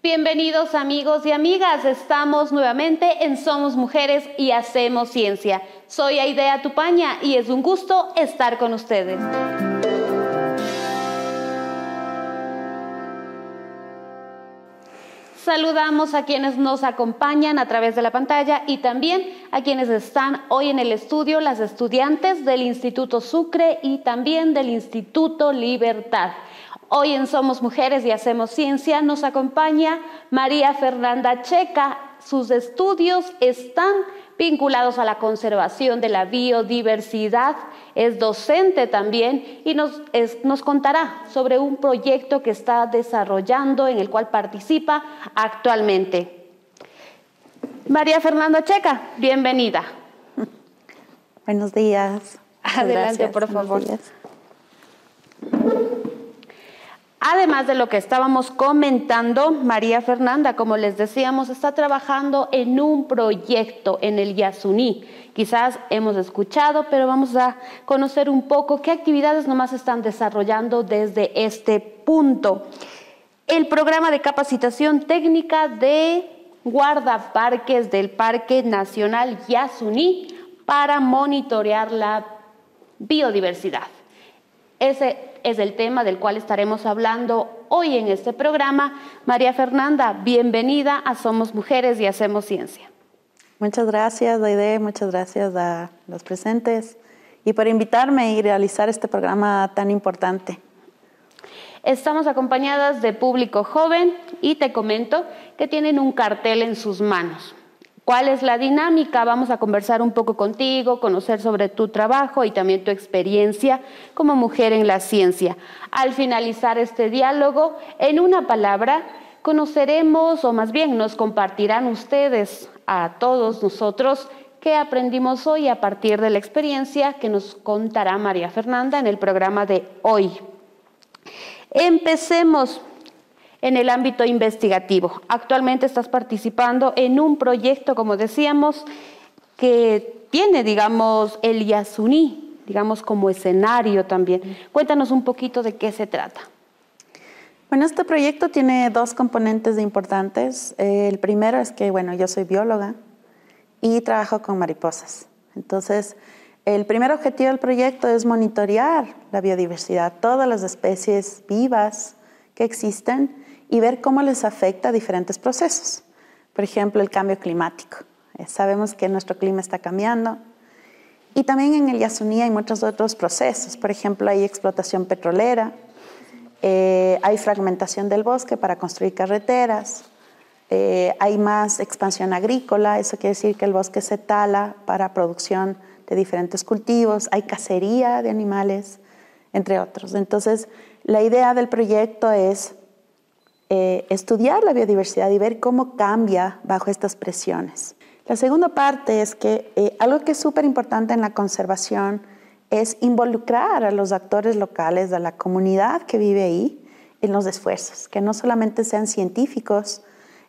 Bienvenidos amigos y amigas, estamos nuevamente en Somos Mujeres y Hacemos Ciencia. Soy Aidea Tupaña y es un gusto estar con ustedes. Saludamos a quienes nos acompañan a través de la pantalla y también a quienes están hoy en el estudio, las estudiantes del Instituto Sucre y también del Instituto Libertad. Hoy en Somos Mujeres y Hacemos Ciencia nos acompaña María Fernanda Checa. Sus estudios están vinculados a la conservación de la biodiversidad, es docente también y nos contará sobre un proyecto que está desarrollando en el cual participa actualmente. María Fernanda Checa, bienvenida. Buenos días. Adelante, por favor. Además de lo que estábamos comentando, María Fernanda, como les decíamos, está trabajando en un proyecto en el Yasuní. Quizás hemos escuchado, pero vamos a conocer un poco qué actividades nomás están desarrollando desde este punto. El programa de capacitación técnica de guardaparques del Parque Nacional Yasuní para monitorear la biodiversidad. Ese es el tema del cual estaremos hablando hoy en este programa. María Fernanda, bienvenida a Somos Mujeres y Hacemos Ciencia. Muchas gracias, Aide, muchas gracias a los presentes y por invitarme y realizar este programa tan importante. Estamos acompañadas de público joven y te comento que tienen un cartel en sus manos. ¿Cuál es la dinámica? Vamos a conversar un poco contigo, conocer sobre tu trabajo y también tu experiencia como mujer en la ciencia. Al finalizar este diálogo, en una palabra, conoceremos, o más bien nos compartirán ustedes a todos nosotros qué aprendimos hoy a partir de la experiencia que nos contará María Fernanda en el programa de hoy. Empecemos. En el ámbito investigativo, actualmente estás participando en un proyecto, como decíamos, que tiene, digamos, el Yasuní, digamos, como escenario también. Cuéntanos un poquito de qué se trata. Bueno, este proyecto tiene dos componentes importantes. El primero es que, bueno, yo soy bióloga y trabajo con mariposas. Entonces, el primer objetivo del proyecto es monitorear la biodiversidad, todas las especies vivas que existen, y ver cómo les afecta a diferentes procesos. Por ejemplo, el cambio climático. Sabemos que nuestro clima está cambiando. Y también en el Yasuní hay muchos otros procesos. Por ejemplo, hay explotación petrolera, hay fragmentación del bosque para construir carreteras, hay más expansión agrícola, eso quiere decir que el bosque se tala para producción de diferentes cultivos, hay cacería de animales, entre otros. Entonces, la idea del proyecto es estudiar la biodiversidad y ver cómo cambia bajo estas presiones. La segunda parte es que algo que es súper importante en la conservación es involucrar a los actores locales, a la comunidad que vive ahí, en los esfuerzos, que no solamente sean científicos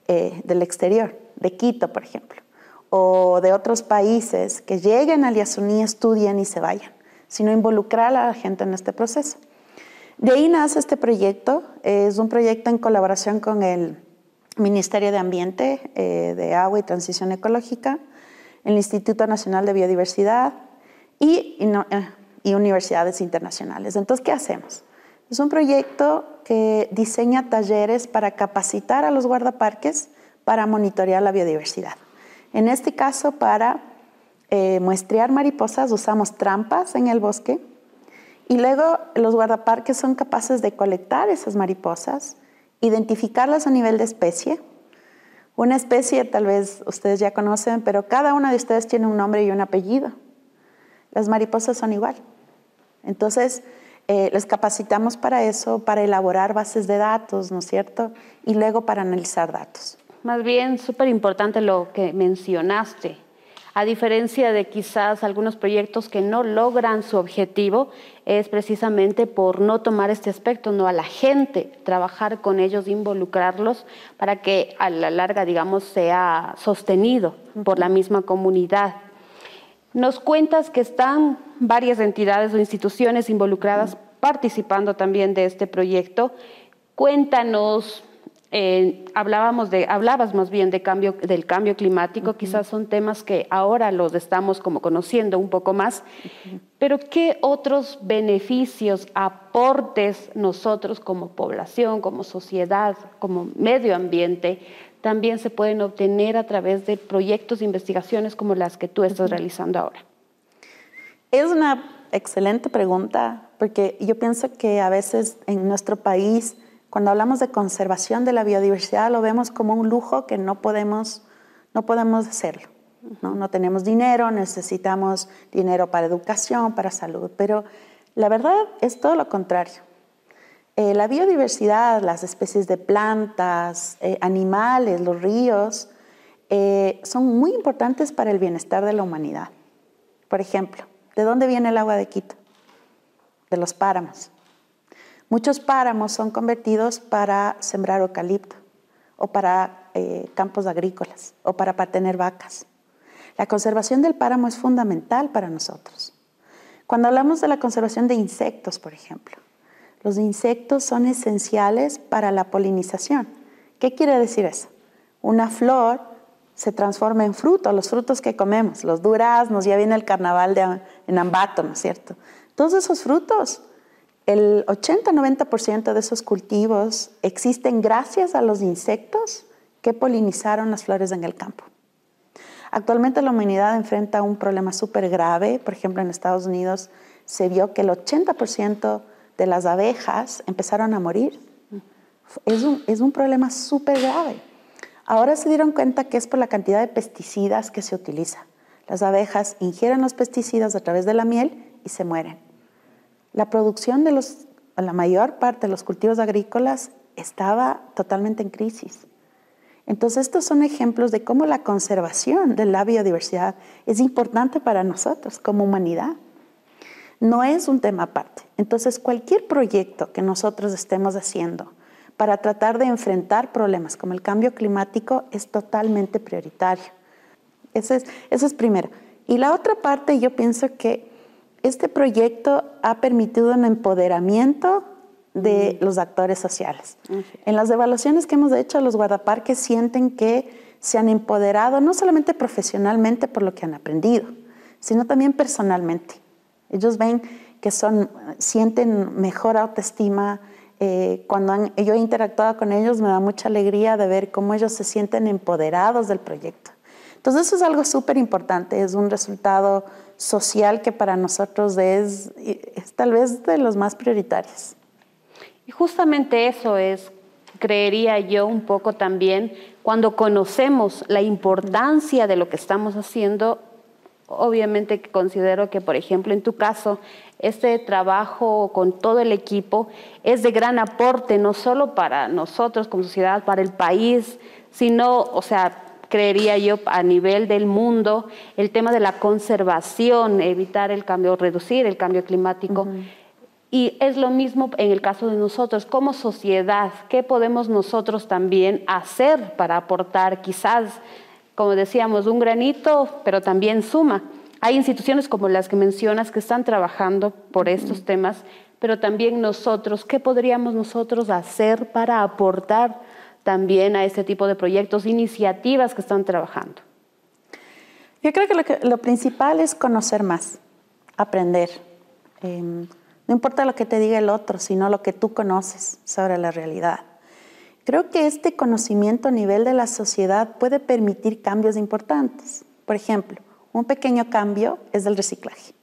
del exterior, de Quito, por ejemplo, o de otros países que lleguen al Yasuní, estudien y se vayan, sino involucrar a la gente en este proceso. De ahí nace este proyecto, es un proyecto en colaboración con el Ministerio de Ambiente, de Agua y Transición Ecológica, el Instituto Nacional de Biodiversidad y universidades internacionales. Entonces, ¿qué hacemos? Es un proyecto que diseña talleres para capacitar a los guardaparques para monitorear la biodiversidad. En este caso, para muestrear mariposas, usamos trampas en el bosque. Y luego los guardaparques son capaces de colectar esas mariposas, identificarlas a nivel de especie. Una especie tal vez ustedes ya conocen, pero cada una de ustedes tiene un nombre y un apellido. Las mariposas son igual. Entonces, les capacitamos para eso, para elaborar bases de datos, ¿no es cierto? Y luego para analizar datos. Más bien, súper importante lo que mencionaste. A diferencia de quizás algunos proyectos que no logran su objetivo, es precisamente por no tomar este aspecto, no a la gente, trabajar con ellos, involucrarlos para que a la larga, digamos, sea sostenido por la misma comunidad. Nos cuentas que están varias entidades o instituciones involucradas participando también de este proyecto. Cuéntanos hablabas más bien del cambio climático, quizás son temas que ahora los estamos como conociendo un poco más, pero ¿qué otros beneficios, aportes nosotros como población, como sociedad, como medio ambiente, también se pueden obtener a través de proyectos de investigaciones como las que tú estás realizando ahora? Es una excelente pregunta, porque yo pienso que a veces en nuestro país, cuando hablamos de conservación de la biodiversidad, lo vemos como un lujo que no podemos hacerlo. No tenemos dinero, necesitamos dinero para educación, para salud, pero la verdad es todo lo contrario. La biodiversidad, las especies de plantas, animales, los ríos, son muy importantes para el bienestar de la humanidad. Por ejemplo, ¿de dónde viene el agua de Quito? De los páramos. Muchos páramos son convertidos para sembrar eucalipto o para campos agrícolas o para tener vacas. La conservación del páramo es fundamental para nosotros. Cuando hablamos de la conservación de insectos, por ejemplo, los insectos son esenciales para la polinización. ¿Qué quiere decir eso? Una flor se transforma en fruto, los frutos que comemos, los duraznos, ya viene el carnaval en Ambato, ¿no es cierto? Todos esos frutos, el 80-90% de esos cultivos existen gracias a los insectos que polinizaron las flores en el campo. Actualmente la humanidad enfrenta un problema súper grave. Por ejemplo, en Estados Unidos se vio que el 80% de las abejas empezaron a morir. Es un problema súper grave. Ahora se dieron cuenta que es por la cantidad de pesticidas que se utiliza. Las abejas ingieren los pesticidas a través de la miel y se mueren. La producción de la mayor parte de los cultivos agrícolas estaba totalmente en crisis. Entonces, estos son ejemplos de cómo la conservación de la biodiversidad es importante para nosotros como humanidad. No es un tema aparte. Entonces, cualquier proyecto que nosotros estemos haciendo para tratar de enfrentar problemas como el cambio climático es totalmente prioritario. Eso es primero. Y la otra parte, yo pienso que este proyecto ha permitido un empoderamiento de los actores sociales. En las evaluaciones que hemos hecho, los guardaparques sienten que se han empoderado no solamente profesionalmente por lo que han aprendido, sino también personalmente. Ellos ven que sienten mejor autoestima. Cuando yo he interactuado con ellos, me da mucha alegría de ver cómo ellos se sienten empoderados del proyecto. Entonces eso es algo súper importante, es un resultado social que para nosotros es tal vez de los más prioritarios. Y justamente eso es, creería yo, un poco también, cuando conocemos la importancia de lo que estamos haciendo, obviamente que considero que, por ejemplo, en tu caso, este trabajo con todo el equipo es de gran aporte, no solo para nosotros como sociedad, para el país, sino, o sea, creería yo, a nivel del mundo, el tema de la conservación, evitar el cambio, reducir el cambio climático. Y es lo mismo en el caso de nosotros, como sociedad, ¿qué podemos nosotros también hacer para aportar quizás, como decíamos, un granito, pero también suma? Hay instituciones como las que mencionas que están trabajando por estos temas, pero también nosotros, ¿qué podríamos nosotros hacer para aportar también a este tipo de proyectos, iniciativas que están trabajando? Yo creo que lo principal es conocer más, aprender. No importa lo que te diga el otro, sino lo que tú conoces sobre la realidad. Creo que este conocimiento a nivel de la sociedad puede permitir cambios importantes. Por ejemplo, un pequeño cambio es el reciclaje.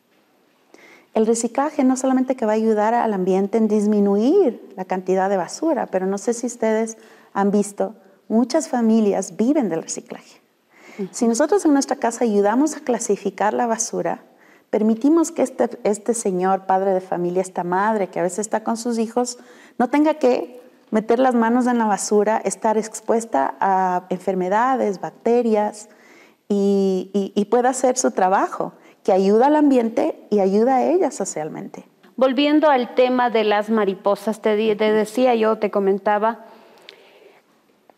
El reciclaje no solamente que va a ayudar al ambiente en disminuir la cantidad de basura, pero no sé si ustedes han visto, muchas familias viven del reciclaje. Si nosotros en nuestra casa ayudamos a clasificar la basura, permitimos que este señor, padre de familia, esta madre que a veces está con sus hijos, no tenga que meter las manos en la basura, estar expuesta a enfermedades, bacterias y pueda hacer su trabajo, que ayuda al ambiente y ayuda a ella socialmente. Volviendo al tema de las mariposas, te decía yo, te comentaba,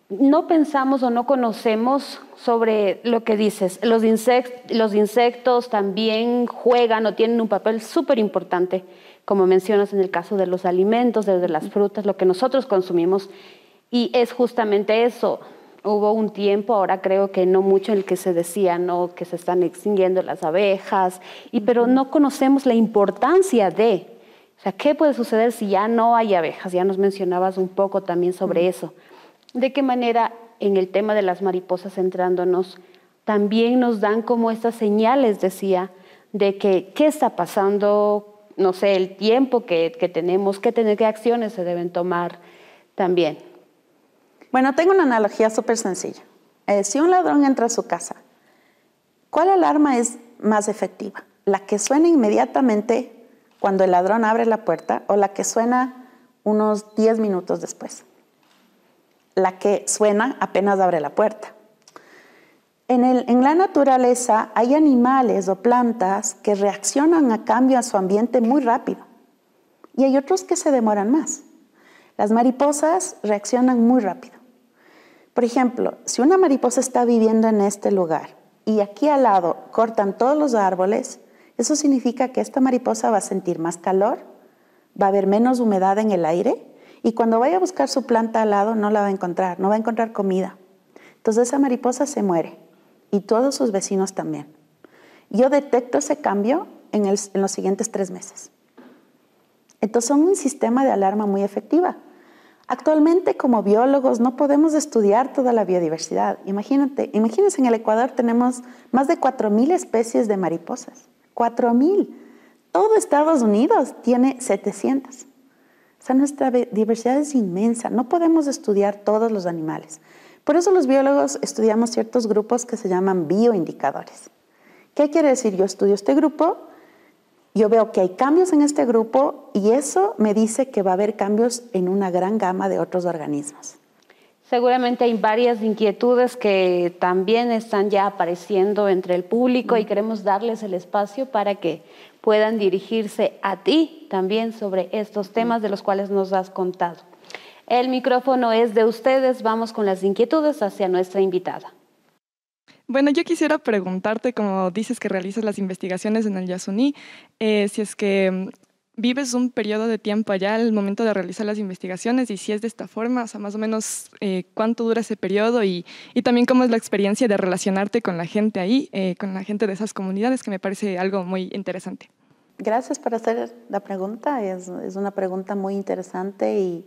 no pensamos o no conocemos sobre lo que dices. Los insectos también juegan o tienen un papel súper importante, como mencionas en el caso de los alimentos, desde las frutas, lo que nosotros consumimos. Y es justamente eso. Hubo un tiempo, ahora creo que no mucho, en el que se decía, ¿no?, que se están extinguiendo las abejas, pero no conocemos la importancia de, o sea, ¿qué puede suceder si ya no hay abejas? Ya nos mencionabas un poco también sobre eso. ¿De qué manera en el tema de las mariposas, centrándonos, también nos dan como estas señales, decía, de que qué está pasando, no sé, el tiempo que tenemos, qué acciones se deben tomar también? Bueno, tengo una analogía súper sencilla. Si un ladrón entra a su casa, ¿cuál alarma es más efectiva? ¿La que suena inmediatamente cuando el ladrón abre la puerta o la que suena unos 10 minutos después? La que suena apenas abre la puerta. En la naturaleza hay animales o plantas que reaccionan a cambio a su ambiente muy rápido y hay otros que se demoran más. Las mariposas reaccionan muy rápido. Por ejemplo, si una mariposa está viviendo en este lugar y aquí al lado cortan todos los árboles, eso significa que esta mariposa va a sentir más calor, va a haber menos humedad en el aire y cuando vaya a buscar su planta al lado no la va a encontrar, no va a encontrar comida. Entonces esa mariposa se muere y todos sus vecinos también. Yo detecto ese cambio en los siguientes 3 meses. Entonces son un sistema de alarma muy efectiva. Actualmente, como biólogos, no podemos estudiar toda la biodiversidad. Imagínense, en el Ecuador tenemos más de 4.000 especies de mariposas. 4.000. Todo Estados Unidos tiene 700. O sea, nuestra diversidad es inmensa. No podemos estudiar todos los animales. Por eso los biólogos estudiamos ciertos grupos que se llaman bioindicadores. ¿Qué quiere decir? Yo estudio este grupo, yo veo que hay cambios en este grupo y eso me dice que va a haber cambios en una gran gama de otros organismos. Seguramente hay varias inquietudes que también están ya apareciendo entre el público y queremos darles el espacio para que puedan dirigirse a ti también sobre estos temas de los cuales nos has contado. El micrófono es de ustedes, vamos con las inquietudes hacia nuestra invitada. Bueno, yo quisiera preguntarte, como dices que realizas las investigaciones en el Yasuní, si es que vives un periodo de tiempo allá al momento de realizar las investigaciones y si es de esta forma, o sea, más o menos cuánto dura ese periodo y también cómo es la experiencia de relacionarte con la gente ahí, con la gente de esas comunidades, que me parece algo muy interesante. Gracias por hacer la pregunta, es una pregunta muy interesante y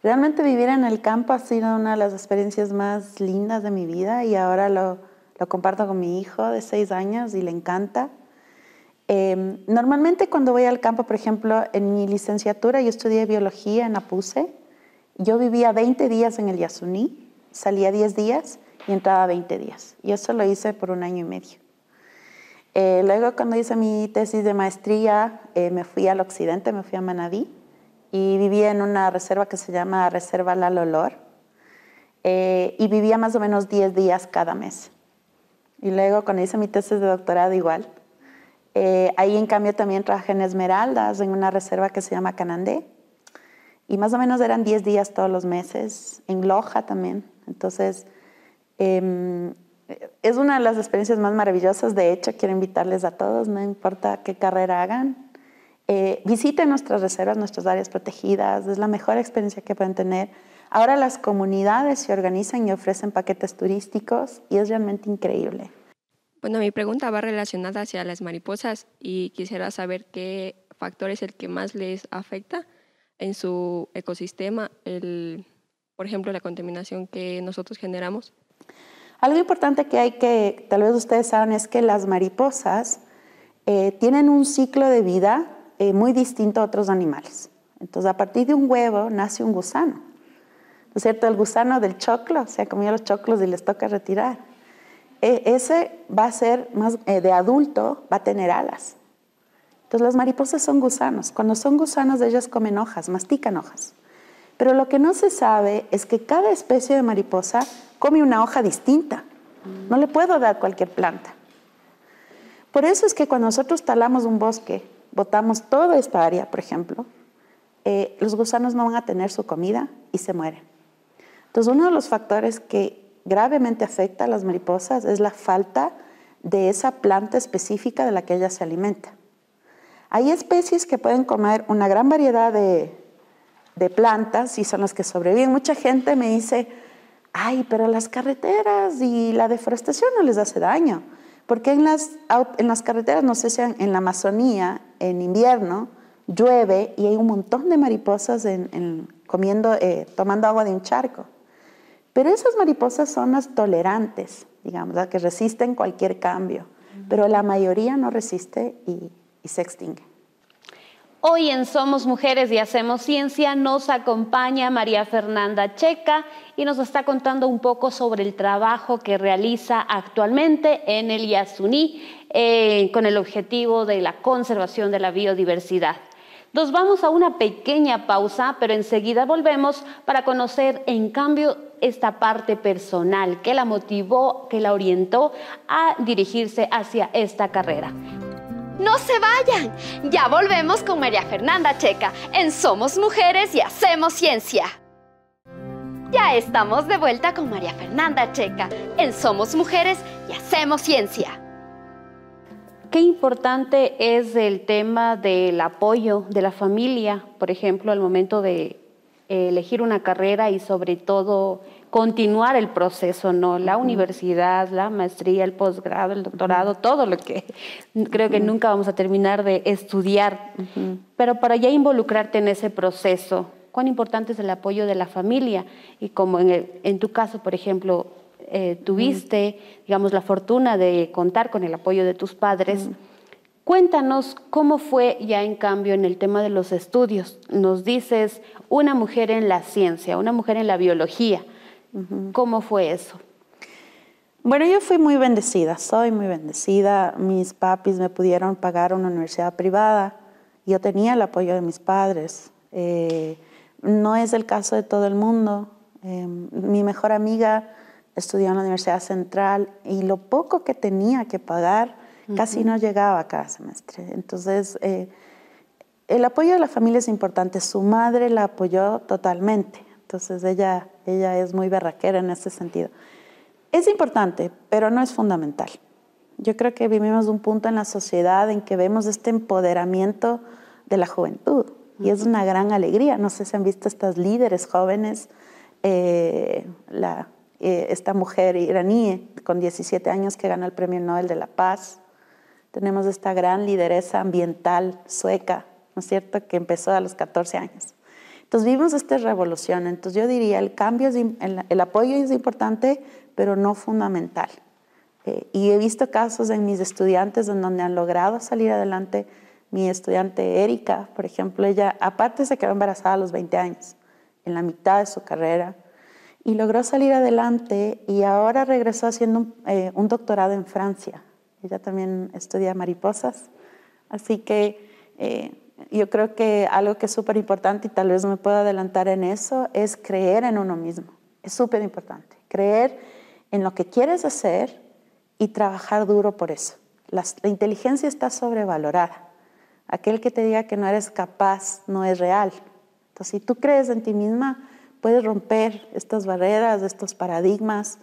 realmente vivir en el campo ha sido una de las experiencias más lindas de mi vida y ahora lo comparto con mi hijo de 6 años y le encanta. Normalmente cuando voy al campo, por ejemplo, en mi licenciatura yo estudié biología en Apuse. Yo vivía 20 días en el Yasuní, salía 10 días y entraba 20 días. Y eso lo hice por 1 año y medio. Luego cuando hice mi tesis de maestría me fui al occidente, me fui a Manabí y vivía en una reserva que se llama Reserva La Lolor y vivía más o menos 10 días cada mes. Y luego cuando hice mi tesis de doctorado igual. Ahí en cambio también trabajé en Esmeraldas, en una reserva que se llama Canandé. Y más o menos eran 10 días todos los meses, en Loja también. Entonces, es una de las experiencias más maravillosas. De hecho, quiero invitarles a todos, no importa qué carrera hagan. Visiten nuestras reservas, nuestras áreas protegidas. Es la mejor experiencia que pueden tener. Ahora las comunidades se organizan y ofrecen paquetes turísticos y es realmente increíble. Bueno, mi pregunta va relacionada hacia las mariposas y quisiera saber qué factor es el que más les afecta en su ecosistema, por ejemplo, la contaminación que nosotros generamos. Algo importante que tal vez ustedes saben es que las mariposas tienen un ciclo de vida muy distinto a otros animales. Entonces, a partir de un huevo nace un gusano. ¿No es cierto? El gusano del choclo, se ha comido los choclos y les toca retirar. Ese va a ser más de adulto, va a tener alas. Entonces las mariposas son gusanos. Cuando son gusanos ellas comen hojas, mastican hojas. Pero lo que no se sabe es que cada especie de mariposa come una hoja distinta. No le puedo dar cualquier planta. Por eso es que cuando nosotros talamos un bosque, botamos toda esta área, por ejemplo, los gusanos no van a tener su comida y se mueren. Entonces uno de los factores que gravemente afecta a las mariposas es la falta de esa planta específica de la que ella se alimenta. Hay especies que pueden comer una gran variedad de de plantas y son los que sobreviven. Mucha gente me dice, ay, pero las carreteras y la deforestación no les hace daño. Porque en las carreteras, no sé si en la Amazonía, en invierno, llueve y hay un montón de mariposas tomando agua de un charco. Pero esas mariposas son las tolerantes, digamos, las que resisten cualquier cambio. Pero la mayoría no resiste y se extingue. Hoy en Somos Mujeres y Hacemos Ciencia nos acompaña María Fernanda Checa y nos está contando un poco sobre el trabajo que realiza actualmente en el Yasuní con el objetivo de la conservación de la biodiversidad. Nos vamos a una pequeña pausa, pero enseguida volvemos para conocer en cambio esta parte personal que la motivó, que la orientó a dirigirse hacia esta carrera. ¡No se vayan! Ya volvemos con María Fernanda Checa en Somos Mujeres y Hacemos Ciencia. Ya estamos de vuelta con María Fernanda Checa en Somos Mujeres y Hacemos Ciencia. Qué importante es el tema del apoyo de la familia, por ejemplo, al momento de elegir una carrera y sobre todo continuar el proceso, ¿no? La universidad, la maestría, el posgrado, el doctorado, todo lo que creo que nunca vamos a terminar de estudiar. Pero para ya involucrarte en ese proceso, ¿cuán importante es el apoyo de la familia? Y como en tu caso, por ejemplo, tuviste, digamos, la fortuna de contar con el apoyo de tus padres. Cuéntanos cómo fue ya en cambio en el tema de los estudios. Nos dices una mujer en la ciencia, una mujer en la biología. ¿Cómo fue eso? Bueno, yo fui muy bendecida, soy muy bendecida. Mis papis me pudieron pagar una universidad privada. Yo tenía el apoyo de mis padres. No es el caso de todo el mundo. Mi mejor amiga estudió en la Universidad Central y lo poco que tenía que pagar casi no llegaba cada semestre. Entonces, el apoyo de la familia es importante. Su madre la apoyó totalmente. Entonces, ella es muy berraquera en ese sentido. Es importante, pero no es fundamental. Yo creo que vivimos un punto en la sociedad en que vemos este empoderamiento de la juventud. Y es una gran alegría. No sé si han visto estas líderes jóvenes, esta mujer iraní con 17 años que ganó el Premio Nobel de la Paz. Tenemos esta gran lideresa ambiental sueca, ¿no es cierto?, que empezó a los 14 años. Entonces vivimos esta revolución. Entonces yo diría, el apoyo es importante, pero no fundamental. Y he visto casos en mis estudiantes en donde han logrado salir adelante. Mi estudiante Erika, por ejemplo, ella aparte se quedó embarazada a los 20 años, en la mitad de su carrera, y logró salir adelante y ahora regresó haciendo un doctorado en Francia. Ella también estudia mariposas. Así que yo creo que algo que es súper importante, y tal vez me puedo adelantar en eso, es creer en uno mismo. Es súper importante. Creer en lo que quieres hacer y trabajar duro por eso. La inteligencia está sobrevalorada. Aquel que te diga que no eres capaz no es real. Entonces, si tú crees en ti misma, puedes romper estas barreras, estos paradigmas,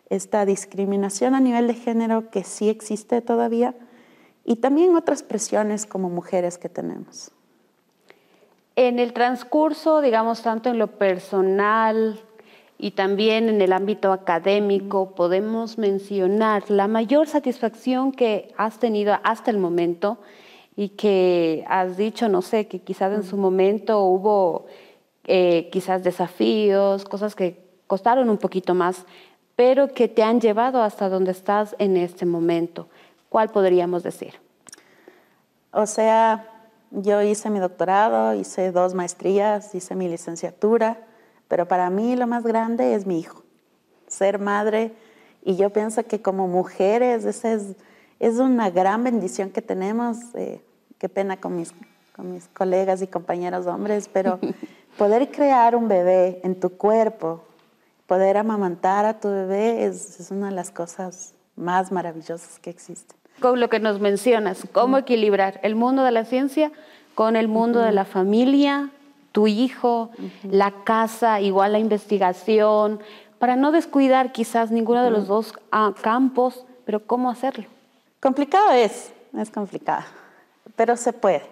esta discriminación a nivel de género que sí existe todavía, y también otras presiones como mujeres que tenemos. En el transcurso, digamos, tanto en lo personal y también en el ámbito académico, podemos mencionar la mayor satisfacción que has tenido hasta el momento y que has dicho, no sé, que quizás en su momento hubo quizás desafíos, cosas que costaron un poquito más, pero que te han llevado hasta donde estás en este momento. ¿Cuál podríamos decir? O sea, yo hice mi doctorado, hice 2 maestrías, hice mi licenciatura, pero para mí lo más grande es mi hijo, ser madre. Y yo pienso que como mujeres esa es una gran bendición que tenemos. Qué pena con mis colegas y compañeros hombres, pero poder crear un bebé en tu cuerpo, poder amamantar a tu bebé es una de las cosas más maravillosas que existen. Con lo que nos mencionas, cómo equilibrar el mundo de la ciencia con el mundo de la familia, tu hijo, la casa, igual la investigación, para no descuidar quizás ninguno de los dos campos, pero ¿cómo hacerlo? Complicado es complicado, pero se puede.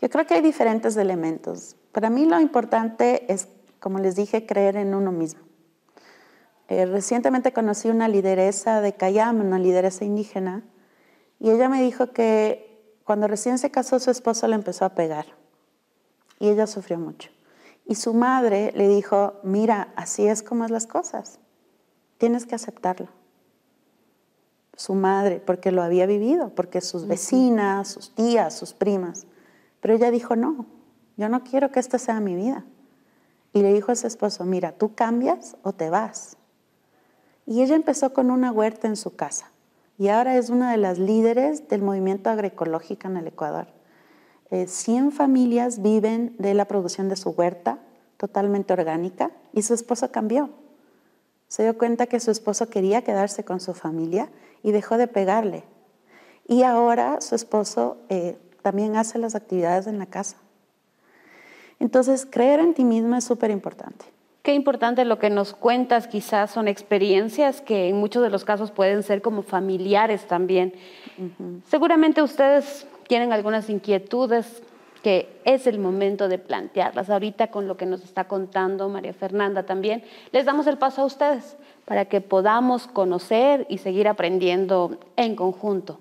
Yo creo que hay diferentes elementos. Para mí lo importante es, como les dije, creer en uno mismo. Recientemente conocí una lideresa de Cayam, una lideresa indígena, y ella me dijo que cuando recién se casó su esposo le empezó a pegar y ella sufrió mucho. Y su madre le dijo, mira, así es como es las cosas, tienes que aceptarlo. Su madre, porque lo había vivido, porque sus vecinas, sus tías, sus primas. Pero ella dijo, no, yo no quiero que esta sea mi vida. Y le dijo a su esposo, mira, tú cambias o te vas. Y ella empezó con una huerta en su casa. Y ahora es una de las líderes del movimiento agroecológico en el Ecuador. 100 familias viven de la producción de su huerta, totalmente orgánica, y su esposo cambió. Se dio cuenta que su esposo quería quedarse con su familia y dejó de pegarle. Y ahora su esposo también hace las actividades en la casa. Entonces, creer en ti misma es súper importante. Qué importante lo que nos cuentas, quizás son experiencias que en muchos de los casos pueden ser como familiares también. Seguramente ustedes tienen algunas inquietudes que es el momento de plantearlas. Ahorita con lo que nos está contando María Fernanda también, les damos el paso a ustedes para que podamos conocer y seguir aprendiendo en conjunto.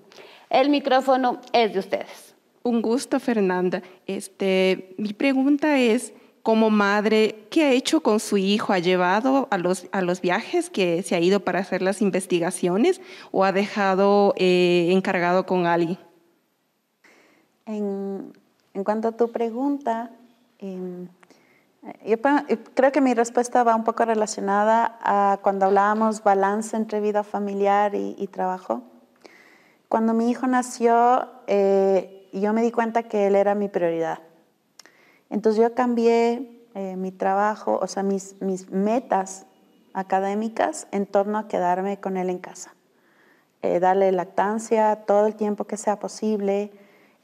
El micrófono es de ustedes. Un gusto, Fernanda. Mi pregunta es, como madre, ¿qué ha hecho con su hijo? ¿Ha llevado a los viajes que se ha ido para hacer las investigaciones o ha dejado encargado con alguien? En cuanto a tu pregunta, yo creo que mi respuesta va un poco relacionada a cuando hablábamos balance entre vida familiar y trabajo. Cuando mi hijo nació, yo me di cuenta que él era mi prioridad. Entonces yo cambié mi trabajo, o sea, mis metas académicas en torno a quedarme con él en casa. Darle lactancia todo el tiempo que sea posible.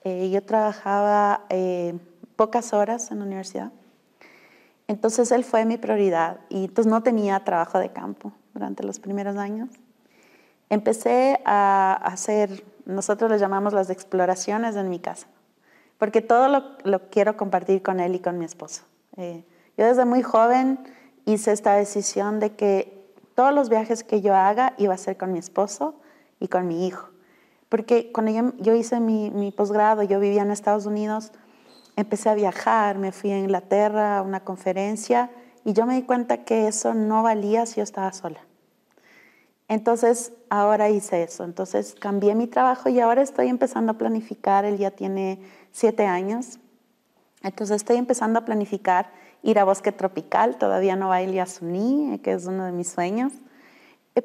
Yo trabajaba pocas horas en la universidad. Entonces él fue mi prioridad y entonces no tenía trabajo de campo durante los primeros años. Empecé a hacer, nosotros le llamamos las exploraciones en mi casa, porque todo lo quiero compartir con él y con mi esposo. Yo desde muy joven hice esta decisión de que todos los viajes que yo haga iba a ser con mi esposo y con mi hijo. Porque cuando yo hice mi posgrado, yo vivía en Estados Unidos, empecé a viajar, me fui a Inglaterra a una conferencia y yo me di cuenta que eso no valía si yo estaba sola. Entonces, ahora hice eso. Entonces, cambié mi trabajo y ahora estoy empezando a planificar. Él ya tiene 7 años. Entonces, estoy empezando a planificar ir a bosque tropical. Todavía no va a Yasuní, que es uno de mis sueños.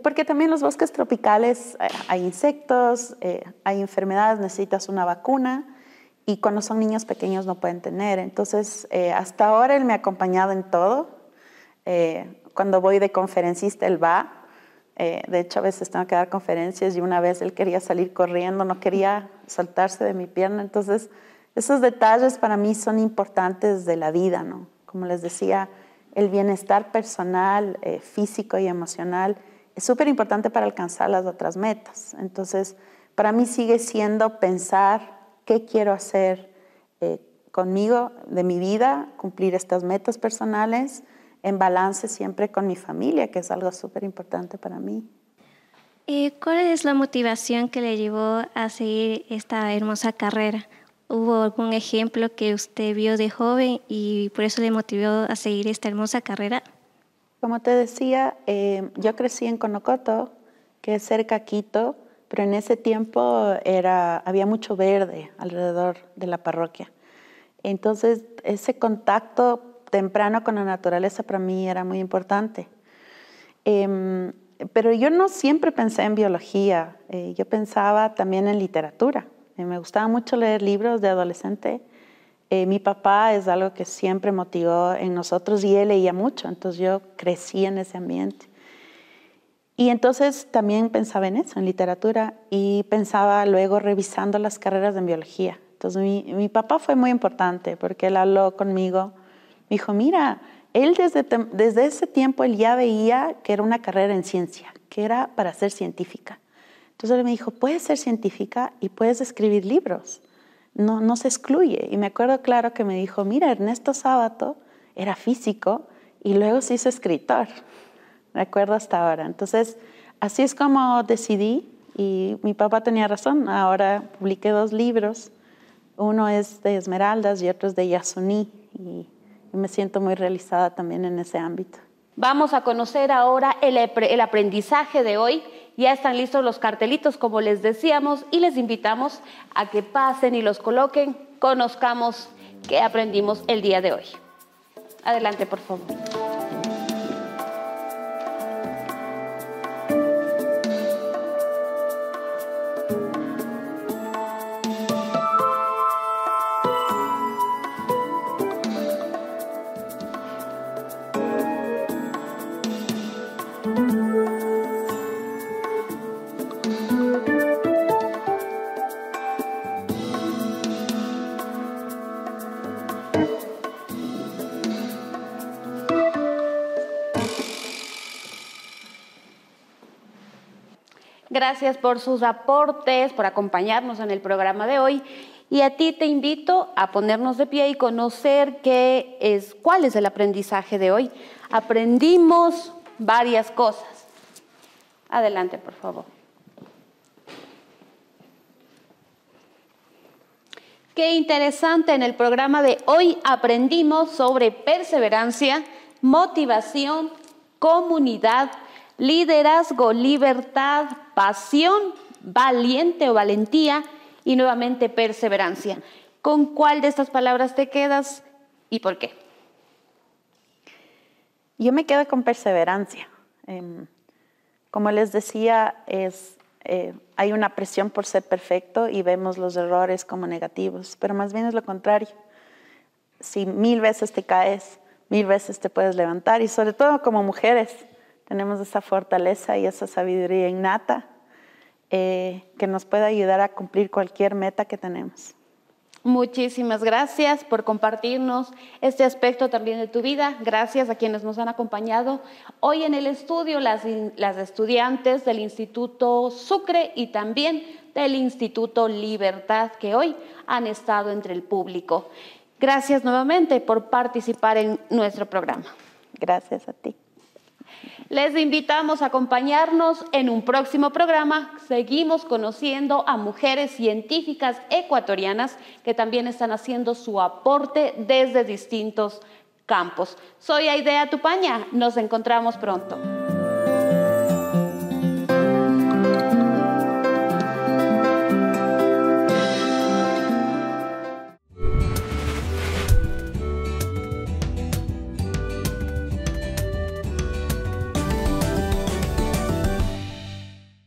Porque también los bosques tropicales hay insectos, hay enfermedades, necesitas una vacuna. Y cuando son niños pequeños no pueden tener. Entonces, hasta ahora él me ha acompañado en todo. Cuando voy de conferencista, él va. De hecho, a veces tengo que dar conferencias y una vez él quería salir corriendo, no quería soltarse de mi pierna. Entonces, esos detalles para mí son importantes de la vida, ¿no? Como les decía, el bienestar personal, físico y emocional es súper importante para alcanzar las otras metas. Entonces, para mí sigue siendo pensar qué quiero hacer conmigo, de mi vida, cumplir estas metas personales, en balance siempre con mi familia, que es algo súper importante para mí. ¿Cuál es la motivación que le llevó a seguir esta hermosa carrera? ¿Hubo algún ejemplo que usted vio de joven y por eso le motivó a seguir esta hermosa carrera? Como te decía, yo crecí en Conocoto, que es cerca a Quito, pero en ese tiempo había mucho verde alrededor de la parroquia. Entonces, ese contacto temprano con la naturaleza para mí era muy importante. Pero yo no siempre pensé en biología, yo pensaba también en literatura. Me gustaba mucho leer libros de adolescente. Mi papá es algo que siempre motivó en nosotros y él leía mucho, entonces yo crecí en ese ambiente. Y entonces también pensaba en eso, en literatura, y pensaba luego revisando las carreras en biología. Entonces mi papá fue muy importante porque él habló conmigo. Me dijo, mira, él desde ese tiempo él ya veía que era una carrera en ciencia, que era para ser científica. Entonces él me dijo, puedes ser científica y puedes escribir libros. no se excluye. Y me acuerdo claro que me dijo, mira, Ernesto Sábato era físico y luego se hizo escritor. Me acuerdo hasta ahora. Entonces, así es como decidí, y mi papá tenía razón. Ahora publiqué 2 libros. Uno es de Esmeraldas y otro es de Yasuní, y me siento muy realizada también en ese ámbito. Vamos a conocer ahora el aprendizaje de hoy. Ya están listos los cartelitos, como les decíamos, y les invitamos a que pasen y los coloquen. Conozcamos qué aprendimos el día de hoy. Adelante, por favor. Gracias por sus aportes, por acompañarnos en el programa de hoy. Y a ti te invito a ponernos de pie y conocer cuál es el aprendizaje de hoy. Aprendimos varias cosas. Adelante, por favor. Qué interesante, en el programa de hoy aprendimos sobre perseverancia, motivación, comunidad, liderazgo, libertad, pasión, valiente o valentía y nuevamente perseverancia. ¿Con cuál de estas palabras te quedas y por qué? Yo me quedo con perseverancia. Como les decía, hay una presión por ser perfecto y vemos los errores como negativos, pero más bien es lo contrario. Si 1000 veces te caes, 1000 veces te puedes levantar, y sobre todo como mujeres tenemos esa fortaleza y esa sabiduría innata que nos puede ayudar a cumplir cualquier meta que tenemos. Muchísimas gracias por compartirnos este aspecto también de tu vida. Gracias a quienes nos han acompañado hoy en el estudio, las estudiantes del Instituto Sucre y también del Instituto Libertad, que hoy han estado entre el público. Gracias nuevamente por participar en nuestro programa. Gracias a ti. Les invitamos a acompañarnos en un próximo programa. Seguimos conociendo a mujeres científicas ecuatorianas que también están haciendo su aporte desde distintos campos. Soy Aidea Tupaña. Nos encontramos pronto.